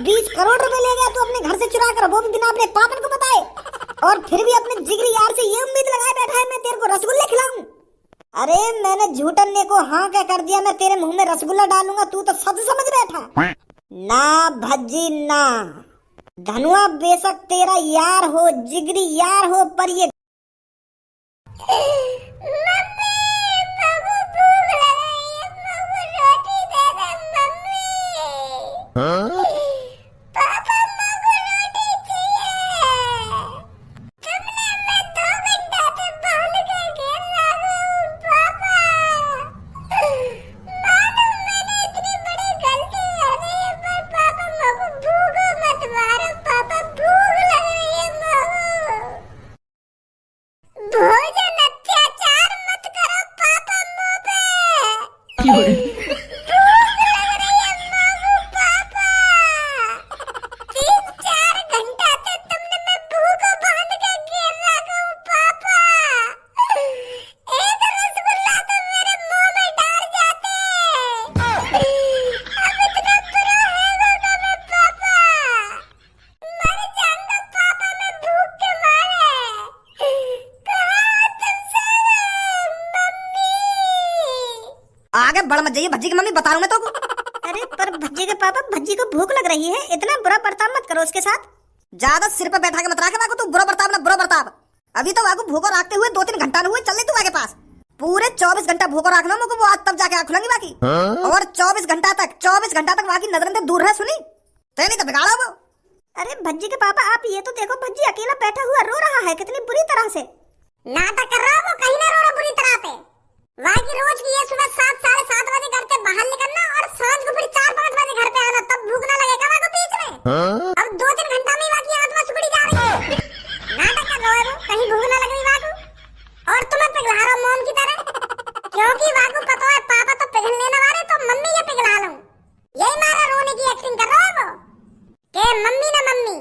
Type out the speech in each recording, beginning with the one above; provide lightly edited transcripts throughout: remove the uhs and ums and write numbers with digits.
20 करोड़ रुपए ले गया तू अपने घर से चुरा कर, वो भी बिना अपने पापन को बताए। और फिर भी अपने जिगरी यार से ये उम्मीद लगाए बैठा है मैं तेरे को रसगुल्ले खिलाऊं। अरे मैंने झूठन्ने को हाँ क्या कर दिया, मैं तेरे मुंह में रसगुल्ला डालूंगा, तू तो सच समझ बैठा। ना भज्जी ना, धनुआ बेशक तेरा यार हो, जिगरी यार हो, पर ये आगे बढ़ मत जाइए, भज्जी की मम्मी बता रहा हूं मैं तो। अरे पर भज्जी के पापा, भज्जी को भूख लग रही है, इतना बुरा बर्ताव मत करो उसके साथ। ज्यादा सिर पे बैठा के मत रखे वाको, तू बुरा बर्ताव ना बुरा बर्ताव। अभी तो वाको भूखो रखते हुए 2-3 घंटा हुए, चल ले तू आगे पास। पूरे 24 घंटा भूखो रखना मुझको, वो आज तब जाके आँख खुलेंगी बाकी। और 24 घंटा तक वहाँ की नजर से दूर रह, सुनी तो नहीं तो बिगाड़ा वो। अरे भज्जी के पापा आप ये तो देखो, भज्जी अकेला बैठा हुआ रो रहा है कितनी बुरी तरह से। नाटक कर रहा है वो, कहीं ना रो रहा बुरी तरह पे। वहाँ की रोज की ये सुबह 7-7:30 बजे घर से बाहर निकलना और सांझ को फिर 4-5 बजे घर पे आना, तब भूख ना लगेगा वहाँ को बीच में। अब 2-3 घंटा में वहाँ की आत्मा सुबड़ी जा रही है। नाटक कर रहा है वो, कहीं भूख ना लग रही वहाँ को। और तुम्हें पिघला रहा मोम की तरह, क्योंकि वहाँ को पता है पापा तो पिघलने ना वाले, तो मम्मी ये पिघला लूं। यही मारा रोने की एक्टिंग कर रहा है वो, के मम्मी ना मम्मी।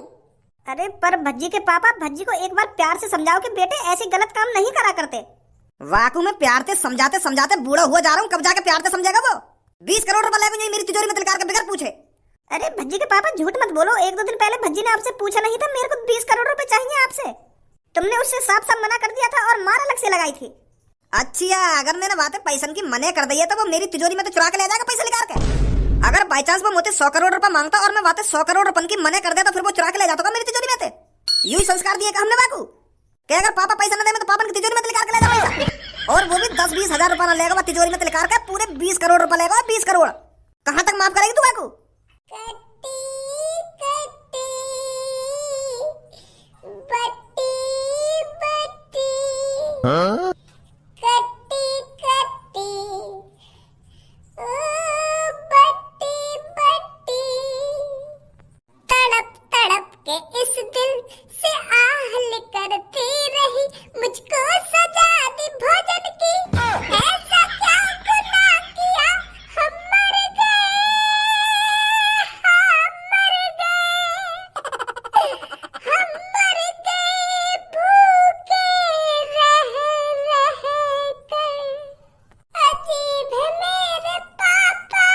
अरे पर भज्जी के पापा, भज्जी को एक बार प्यार से समझाओ कि बेटे ऐसे गलत काम नहीं करा करते। वाकू में प्यार से समझाते बूढ़ा हुआ जा रहा हूँ, कब जाके प्यार से समझेगा वो। 20 करोड़ रुपए लेके मेरी तिजोरी में तिलकार के बगैर पूछे। अरे भज्जी के पापा झूठ मत बोलो, 1-2 दिन पहले भज्जी ने आपसे पूछा नहीं था मेरे को 20 करोड़ रुपए चाहिए आपसे, तुमने उससे साफ साफ मना कर दिया था और मार अलग से लगाई थी। अच्छा, अगर मैंने बातें पैसन की मने कर दी है तो वो मेरी तिजोरी में तो चुरा के ले जाएगा पैसे निकाल के। अगर बाई चांस वो मुझे 100 करोड़ रुपए मांगता और मैं बातें 100 करोड़ रुपए की मने कर देता, फिर वो चुरा के ले जाता मेरी तिजोरी में थे। यूं संस्कार दिए हमने बाकू कि अगर पापा पैसा न दे तो पापा की तिजोरी में तिलकार के ले जा पैसा, और वो भी 10-20 हजार रुपया ना लेगा तिजोरी में तिलकार का, पूरे 20 करोड़ रुपया लेगा। 20 करोड़ कहाँ तक माफ करेगी तू बाकू? तड़प तड़प के इस दिल से आह करती रही, मुझको सजा दी भोजन की, ऐसा क्या गुनाह किया, हम मर गए, हम मर गए भूखे रह कर, अजीब है मेरे पापा।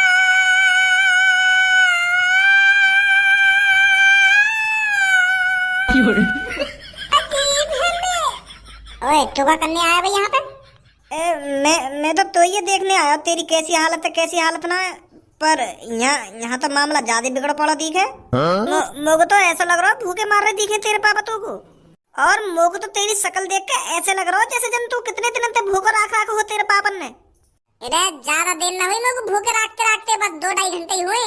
ओए तू क्या करने आया भाई यहाँ पे? मैं तो ये देखने आया तेरी कैसी हालत है, कैसी हालत ना है। पर यहाँ तो मामला ज्यादा बिगड़ पड़ा दिखे। मोको तो ऐसा लग रहा है भूखे मार रहे दिखे तेरे पापा तो को। और मोको तो तेरी शक्ल देख के ऐसे लग रहा है जैसे जन तू कितने दिन से भूखा रखा हो तेरे पापन ने। अरे ज्यादा देर ना हुई, मेरे को भूखे रखते रखते बस 2-2.5 घंटे ही हुए।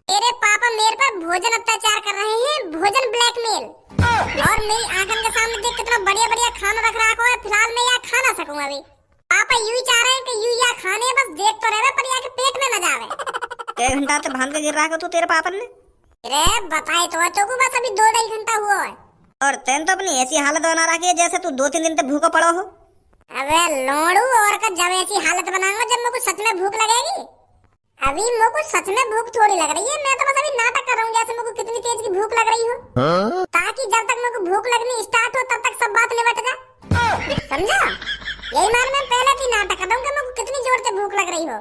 तेरे पापा मेरे पर भोजन अत्याचार कर रहे हैं, भोजन ब्लैकमेल। और मेरी आंखन के सामने देख कितना बढ़िया बढ़िया खाना रख रखा है, फिलहाल मैं यहाँ खा ना सकूं अभी। पापा यूं ही चाह रहे हैं कि यूं यहाँ खाने, बस देख तो रहे पर यहाँ के पेट में न जावे। 1 घंटा से भान के गिर रहा तू तेरे पापन ने। अरे बताए तो को बस अभी 2-2.5 घंटा हुआ है। और तेन तो अपनी ऐसी हालत बना रखी है जैसे तू 2-3 दिन तक भूखा पड़ा हो। अबे लोड़ू, और का जब ऐसी हालत बनाऊंगा जब मेरे को सच में भूख लगेगी। अभी मेरे को सच में भूख थोड़ी लग रही है, मैं तो बस अभी नाटक कर रहा हूँ जैसे मेरे को कितनी तेज की भूख लग रही हो, ताकि जब तक मेरे को भूख लगनी स्टार्ट हो तब तक सब बात निपट जाए, समझा? यही मान मैं पहले भी नाटक कर रहा हूँ कि मेरे को कितनी जोर से भूख लग रही हो।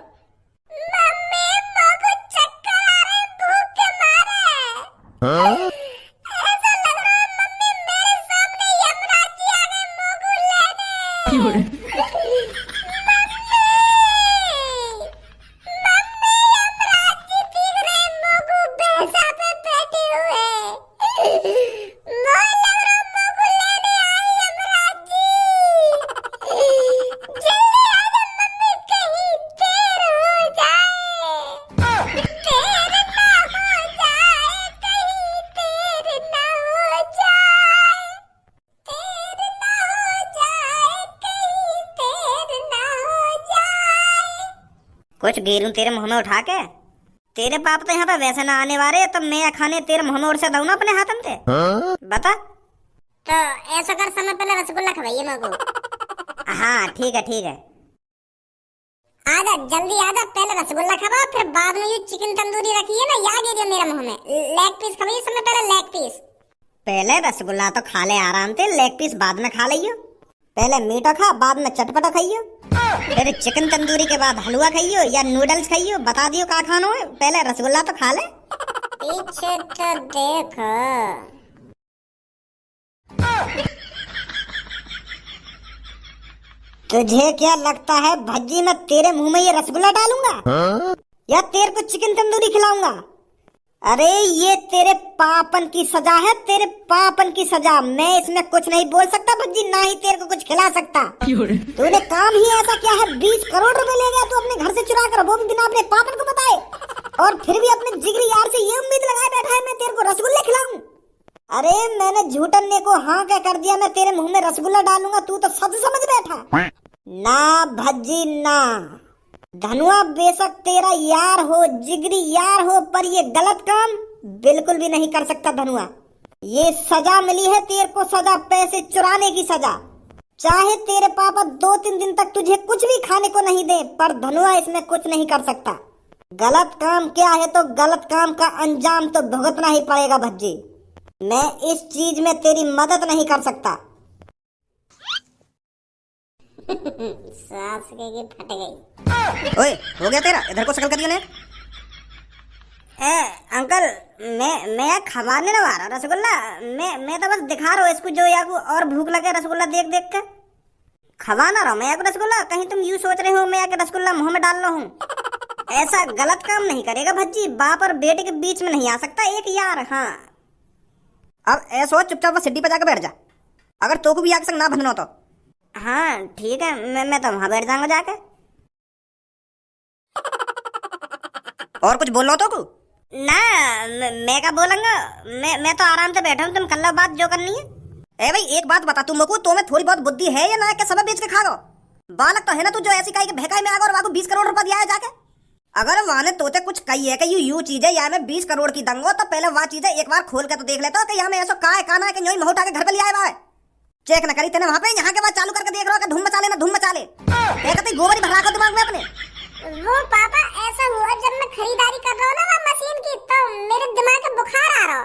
मम्मी मेरे को चक्कर आ रहे, भूख के मारे। ऐसा लग रहा है मम्मी मेरे सामने यमराज जी आ गए मुंह लेने। कुछ गिरूं तेरे मुंह में उठा के। तेरे पाप तो यहाँ पे वैसे ना आने वाले, तो मैं खाने तेरे मुंह में उड़ से दऊं ना अपने हाथन से। बता। तो ऐसा कर, समय पहले रसगुल्ला खवाइए मेरे को। हाँ ठीक है ठीक है। आजा जल्दी आजा, पहले रसगुल्ला खवा, फिर बाद में ये चिकन तंदूरी रखी है ना, याद है मेरे मुंह में। लेग पीस खवाइए समय पहले, लेग पीस। पहले रसगुल्ला तो खा ले आराम से, लेग पीस बाद में खा लियो। पहले मीठा खा, बाद में चटपटा खाइयो, फिर चिकन तंदूरी के बाद हलवा खाइयो या नूडल्स खाइयो। बता दियो का खानो है, पहले रसगुल्ला तो खा ले। पीछे तो देखो। तुझे क्या लगता है भज्जी मैं तेरे मुंह में ये रसगुल्ला डालूंगा या तेरे को चिकन तंदूरी खिलाऊंगा? अरे ये तेरे पापन की सजा है, तेरे पापन की सजा। मैं इसमें कुछ नहीं बोल सकता भज्जी, ना ही तेरे को कुछ खिला सकता। तूने काम ही ऐसा किया है, 20 करोड़ रुपए ले गया तू अपने घर से चुरा कर, वो भी बिना अपने पापन को बताए, और फिर भी अपने जिगरी यार से ये उम्मीद लगाए बैठा है मैं तेरे को रसगुल्ले खिलाऊं। अरे मैंने झूठन्ने को हाँ क्या कर दिया, मैं तेरे मुंह में रसगुल्ला डालूंगा, तू तो सच समझ बैठा। ना भज्जी ना, धनुआ बेशक तेरा यार हो, जिगरी यार हो, पर ये गलत काम बिल्कुल भी नहीं कर सकता धनुआ। ये सजा मिली है तेरे को, सजा, पैसे चुराने की सजा। चाहे तेरे पापा 2-3 दिन तक तुझे कुछ भी खाने को नहीं दे, पर धनुआ इसमें कुछ नहीं कर सकता। गलत काम क्या है तो गलत काम का अंजाम तो भुगतना ही पड़ेगा भज्जी। मैं इस चीज में तेरी मदद नहीं कर सकता। सास के फट गई। ओए हो गया तेरा, इधर को शकल करियो ने। अंकल मैं खवाने ना वाला रसगुल्ला, मैं तो बस दिखा रहा हूँ इसको जो याकू और भूख लगे रसगुल्ला देख देख के खवाना रहा मैं याकू रसगुल्ला। कहीं तुम यूं सोच रहे हो मैं याके रसगुल्ला मुंह में डाल रहा हूँ। ऐसा गलत काम नहीं करेगा भज्जी, बाप और बेटे के बीच में नहीं आ सकता एक यार। हाँ अब ऐसा चुपचाप बस सिड्डी पे जाकर बैठ जा, अगर तो को भी आग संग ना बंधना तो। हाँ ठीक है, मैं तो वहां बैठ जाऊंगा जाके। और कुछ बोल लो तो को ना, मैं क्या बोलूंगा, मैं तो आराम से बैठा हूँ, तुम कर लो बात जो करनी है। ए भाई एक बात बता, तुम को तो में थोड़ी बहुत बुद्धि है या ना, क्या सब बेच के खा गो? बालक तो है ना तू, जो ऐसी कही के भैकाई में आ गया और वाको 20 करोड़ रुपया दिया है जाके। अगर वाने तोते कुछ कही है कि यू चीज है या मैं 20 करोड़ की दंगो, तो पहले वह चीज एक बार खोल के तो देख लेता कि यहाँ में ऐसा का है काना है कि न्योई महौटा के घर पे ले आया है। चेक न करी तेने वहां पे, यहाँ के बाद चालू करके देख रहा कि धूम मचा ले ना धूम मचा ले। कहते गोबरी भरा कर दिमाग में अपने। वो पापा ऐसा हुआ जब मैं खरीदारी कर रहा हूँ ना वो मशीन की, तो मेरे दिमाग में बुखार आ रहा।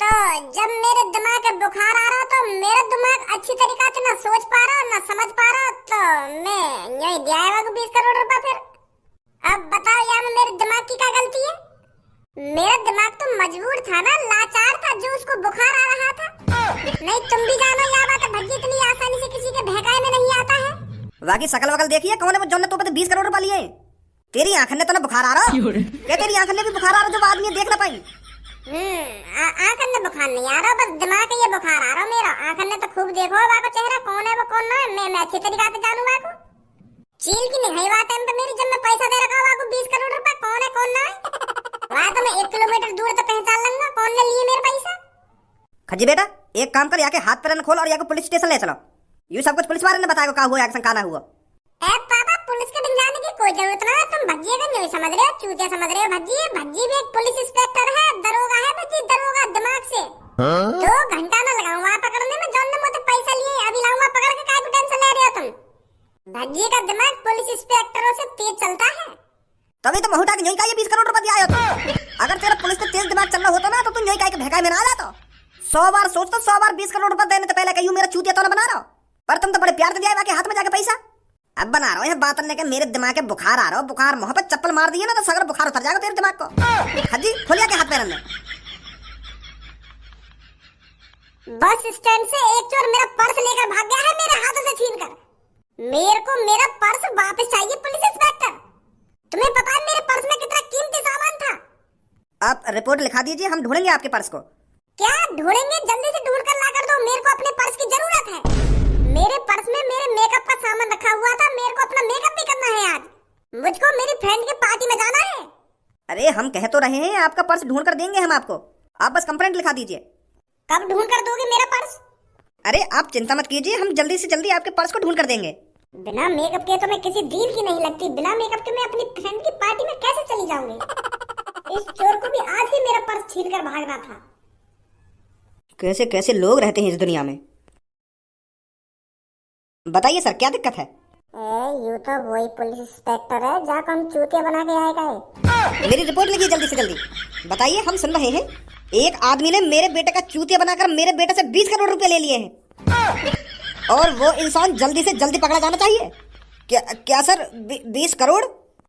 तो जब मेरे दिमाग में बुखार आ रहा तो मेरा दिमाग अच्छी तरीका से ना सोच पा रहा ना समझ पा रहा, तो मैं यही दिया है 20 करोड़ रुपया। फिर अब बताओ यहाँ में मेरे दिमाग की क्या गलती है? मेरा दिमाग तो मजबूर था ना, लाचार था, जो उसको बुखार आ रहा था। नहीं तुम भी जानो यह बात भज्जी इतनी आसानी से किसी के भैकाए में नहीं आता है। बाकी शकल वकल देखिए कौन है वो जो ने तो 20 करोड़ रुपया लिए। तेरी आंखन ने तो ना बुखार आ रहा, क्या तेरी आंखन ने भी बुखार आ रहा जो आदमी देख ना पाई? आंखन ने बुखार नहीं आ रहा, बस दिमाग ये बुखार आ रहा मेरा। आंखन ने तो खूब देखो वाको चेहरा कौन है वो कौन है, मैं अच्छी तरीका से जानू वाको। चील की निगाही बात है मेरी, जब मैं पैसा दे रखा वाको 20 करोड़ रुपया कौन है कौन ना है, वहाँ तो मैं 1 किलोमीटर दूर तो पहचान लूंगा कौन ने लिए मेरे पैसा। खजी बेटा एक काम कर, याके हाथ पैर न खोल और याको पुलिस स्टेशन ले चलो। यू सब कुछ पुलिस वाले ने बताया का हुआ एक्शन काना हुआ। ए पापा पुलिस के जाने की कोई जरूरत ना है, तुम भज्जी का नहीं समझ रहे हो, चूतिया समझ रहे हो। भज्जी भी एक पुलिस इंस्पेक्टर है, दरोगा है भज्जी, दरोगा दिमाग से। 2 घंटा ना लगाऊं वहाँ पकड़ने में, जो ने मुझे पैसा लिए अभी लाऊंगा पकड़ के, काय को टेंशन ले रहे हो तुम? भज्जी का दिमाग पुलिस इंस्पेक्टरों से तेज चलता है। तभी तो महूटा के नहीं का ये 20 करोड़ रुपया दिया हो। अगर तेरा पुलिस से तेज दिमाग चलना होता ना तो तू नहीं का के भैकाई में ना आ जाता। 100 बार सोचता, 100 बार 20 करोड़ रुपया देने से पहले कहीं मेरा चूतिया तो ना बना रहा हो, पर तुम तो बड़े प्यार से दिया है हाथ में जाके पैसा। अब बना रहा हूँ बात करने के, मेरे दिमाग के बुखार आ रहा हो, बुखार मुंह पे चप्पल मार दिए ना तो सगर बुखार उतर जाएगा तेरे दिमाग को। हाजी खोलिया के हाथ पैर में। बस स्टैंड से एक चोर मेरा पर्स लेकर भाग गया है मेरे हाथों से छीनकर। मेरे को मेरा पर्स वापस चाहिए पुलिस इंस्पेक्टर। तुम्हें पता है मेरे पर्स में कितना कीमती सामान था? आप रिपोर्ट लिखा दीजिए, हम ढूंढेंगे आपके पर्स को। क्या ढूंढेंगे? जल्दी से ढूंढ कर ला कर दो, मेरे को अपने पर्स की जरूरत है। मेरे पर्स में मेरे मेकअप का सामान रखा हुआ था, मेरे को अपना मेकअप भी करना है आज। मुझको मेरी फ्रेंड की पार्टी में जाना है। अरे हम कह तो रहे हैं आपका पर्स ढूंढ कर देंगे हम आपको, आप बस कंप्लेंट लिखा दीजिए। कब ढूंढ कर दोगे मेरा पर्स? अरे आप चिंता मत कीजिए, हम जल्दी से जल्दी आपके पर्स को ढूंढ कर देंगे। बिना मेकअप के तो मैं किसी दिन की नहीं लगती। बिना मेकअप के मैं अपनी फ्रेंड की पार्टी में कैसे चली जाऊंगी? इस चोर को भी आज ही मेरा पर्स छीन कर भागना था। कैसे कैसे लोग रहते हैं इस दुनिया में। बताइए सर, क्या दिक्कत है? यू तो वही पुलिस इंस्पेक्टर है जाकर हम चूतिया बना के आएगा है। मेरी रिपोर्ट लिखिए जल्दी से जल्दी। बताइए, हम सुन रहे हैं। एक आदमी ने मेरे बेटे का चूतिया बनाकर मेरे बेटे से 20 करोड़ रुपए ले लिए हैं और वो इंसान जल्दी से जल्दी पकड़ा जाना चाहिए। क्या सर, 20 करोड़?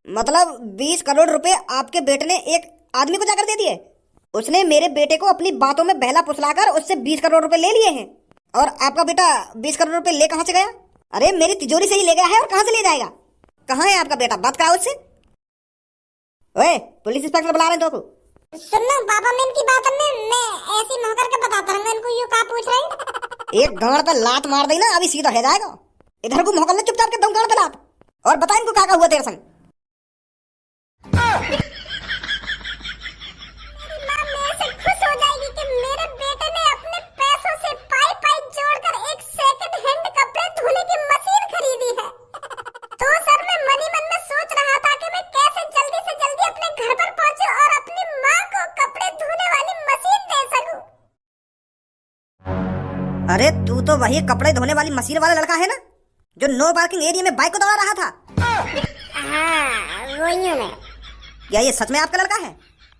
मतलब 20 करोड़ रुपए आपके बेटे ने एक आदमी को जाकर दे दिए? उसने मेरे बेटे को अपनी बातों में बहला फुसलाकर उससे 20 करोड़ रुपए ले लिए हैं और आपका बेटा 20 करोड़ रुपए ले कहां से गया? अरे मेरी तिजोरी से ही ले गया है, और कहां से ले जाएगा? कहां है आपका बेटा? बात कराओ उससे। ओए, पुलिस इंस्पेक्टर बुला रहे हैं तो। सुनना पापा, मैं इनकी बात मैं ऐसी नौकर के बताता रहूंगा इनको। यू कहाँ पूछ रहे? एक गांड पे लात मार दी ना, अभी सीधा हो जाएगा। इधर को मोहकल ने चुपचाप के दम गांड पे लात। और बता इनको क्या हुआ तेरे संग। माँ मेरे से खुश हो जाएगी कि मेरे बेटे ने अपने पैसों से पाई पाई जोड़कर एक सेकंड हैंड कपड़े धोने की मशीन खरीदी है। तो सर मैं मन ही मन में सोच रहा था कि मैं कैसे जल्दी से जल्दी अपने घर पर पहुंचूं और अपनी माँ को कपड़े धोने वाली मशीन दे सकूं। अरे तू तो वही कपड़े धोने वाली मशीन वाला लड़का है ना, जो नो पार्किंग एरिया में बाइक को दौड़ा रहा था? हाँ वही हूँ मैं। क्या ये सच में आपका लड़का है?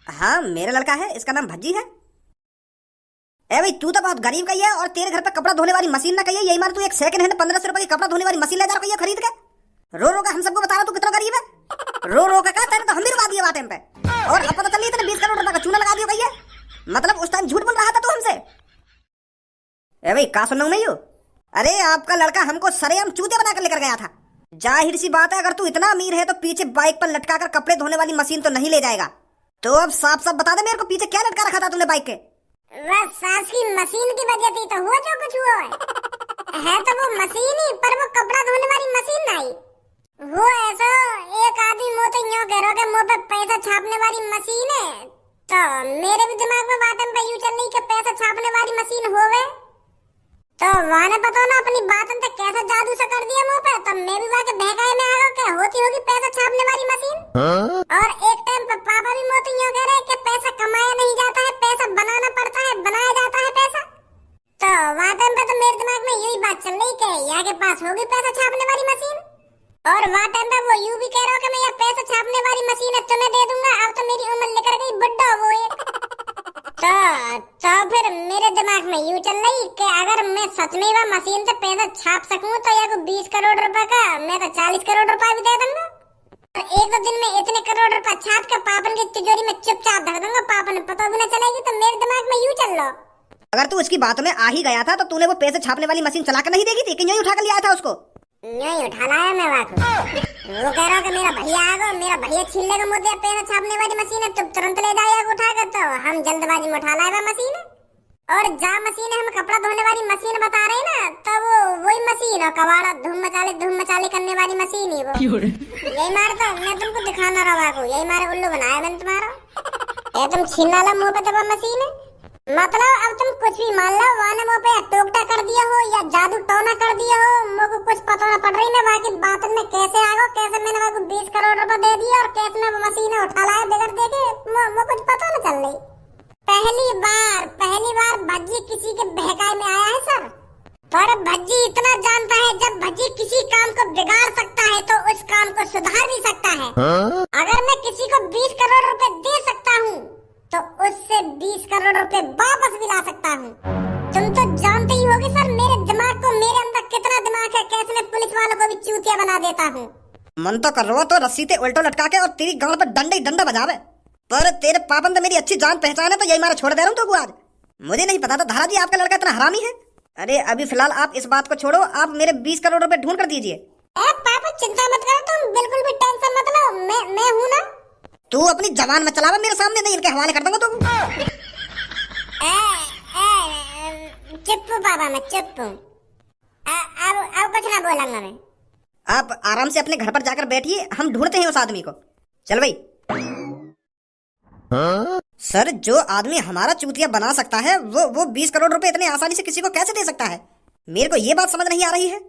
हाँ मेरा लड़का है, इसका नाम भज्जी है। ए भाई, तू तो बहुत गरीब का ही है और तेरे घर पे कपड़ा धोने वाली मशीन ना कहिए। यही मार तू एक सेकंड हैंड 1500 रुपए की कपड़ा धोने वाली मशीन ले जा रहा है खरीद के। रो रो का हम सबको बता रहा तू कितना गरीब है। रो रो का तेरे तो हम भी रुका दिए बात पे, और अब पता चली तेरे 20 करोड़ रुपए का चूना लगा दिया कहिए। मतलब उस टाइम झूठ बोल रहा था तू हमसे। ए भाई, का सुन रहा हूं मैं यू? अरे आपका लड़का हमको सरेआम चूते बनाकर लेकर गया था। जाहिर सी बात है, अगर तू इतना अमीर है तो पीछे बाइक पर लटकाकर कपड़े धोने वाली मशीन तो नहीं ले जाएगा। तो अब साफ साफ बता दे मेरे को, पीछे क्या लटका रखा था तूने बाइक के? वह सास की मशीन की वजह थी तो हुआ जो कुछ हुआ है तो वो मशीन ही, पर वो कपड़ा धोने वाली मशीन नहीं। वो ऐसा एक आदमी मुंह तो यूं कह रहा है मुंह पे पैसा छापने वाली मशीन है। तो मेरे भी दिमाग में बातन पे यूं चल रही कि पैसा छापने वाली मशीन होवे। तो वहाँ ने पता ना अपनी बातन पे कैसा जादू सा कर दिया मुंह पे। तो मैं भी वहाँ के बहकाए में आ गया कि होती होगी पैसा छापने वाली मशीन। और एक टाइम पे पापा भी मुंह तो यूं कह रहे कि पैसा कमाया नहीं जाता है, पैसा बनाना पड़ता है, बनाया जाता है पैसा। तो वहाँ टाइम पे तो मेरे दिमाग में यही बात चल रही कि यहाँ के पास होगी पैसा छापने वाली मशीन। और वहाँ टाइम पे वो यूं भी कह रहा कि मैं ये पैसा छापने वाली मशीन है तुम्हें दे दूंगा। अब तो मेरी उम्र निकल गई, बुड्ढा वो एक। तो फिर मेरे दिमाग में यूं चल रही कि अगर मैं सच में वह मशीन से पैसा छाप सकूं तो या 20 करोड़ रुपए का मैं तो 40 करोड़ रुपए भी दे दूंगा। और एक दो दिन में इतने करोड़ रुपए छाप के पापन की तिजोरी में चुपचाप धर दूंगा, पापन पता भी न चलेगी। तो मेरे दिमाग में यूं चल रहा। अगर तू उसकी बातों में आ ही गया था तो तूने वो पैसे छापने वाली मशीन चला कर नहीं देगी थी कि यूं ही उठा कर लिया था उसको? नहीं उठा लाया मैं वाकई। वो कह रहा कि मेरा भैया आ गया, मेरा भैया छीन लेगा मुझे पैसा छापने वाली मशीन है, तुम तुरंत ले जाएगा उठा कर। तो हम जल्दबाजी में उठा लाया मशीन। और जा मशीन हम कपड़ा धोने वाली मशीन बता रहे ना, तो वो वही मशीन है, कबाड़ा धूम मचाले करने वाली मशीन ही वो। यही मार तो मैं तुमको दिखाना रहा को, यही मारे उल्लू बनाया मैंने तुम्हारा। तुम छीन ला मुँह पे दबा मशीन है। मतलब अब तुम कुछ भी मान लो, वाने मुँह पे टोकटा कर दिया हो या जादू टोना कर दिया हो, मुझको कुछ पता ना पड़ रही ना। बाकी बात में कैसे आ गो, कैसे मैंने आपको 20 करोड़ रुपए दे दिए और कैसे मैं मशीन उठा लाया बगैर देखे, मुझे कुछ पता ना चल रही। पहली बार भज्जी किसी के बहकाए में आया है सर। पर भज्जी इतना जानता है, जब भज्जी किसी काम को बिगाड़ सकता है तो उस काम को सुधार भी सकता है। अगर मैं किसी को 20 करोड़ रुपए दे सकता हूँ तो उससे 20 करोड़ रुपए वापस भी ला सकता हूँ। तुम तो जानते ही होगे सर मेरे दिमाग को, मेरे अंदर कितना दिमाग है, कैसे मैं पुलिस वालों को भी चूतिया बना देता हूँ। मन तो कर रहा तो रस्सी ते उल्टो लटका के और तेरी गांड पर डंडा बजावे। पर तेरे पापन तो मेरी अच्छी जान पहचान है तो यही मारा छोड़ दे रहा हूँ तो आज। मुझे नहीं पता था धारा जी आपका लड़का इतना हरामी है। अरे अभी फिलहाल आप इस बात को छोड़ो, आप मेरे 20 करोड़ रुपए ढूंढ कर दीजिए। पापा चिंता मत करो, तुम बिल्कुल भी टेंशन मत लो, मैं हूं ना। तू अपनी जबान मत चलावा मेरे सामने, नहीं इनके हवाले कर दूंगा तुम। चुप पापा, मैं चुप हूँ। अब कुछ ना बोलूंगा मैं। आप आराम से अपने घर पर जाकर बैठिए, हम ढूंढते हैं उस आदमी को। चल भाई। सर जो आदमी हमारा चूतिया बना सकता है वो 20 करोड़ रुपए इतने आसानी से किसी को कैसे दे सकता है? मेरे को ये बात समझ नहीं आ रही है।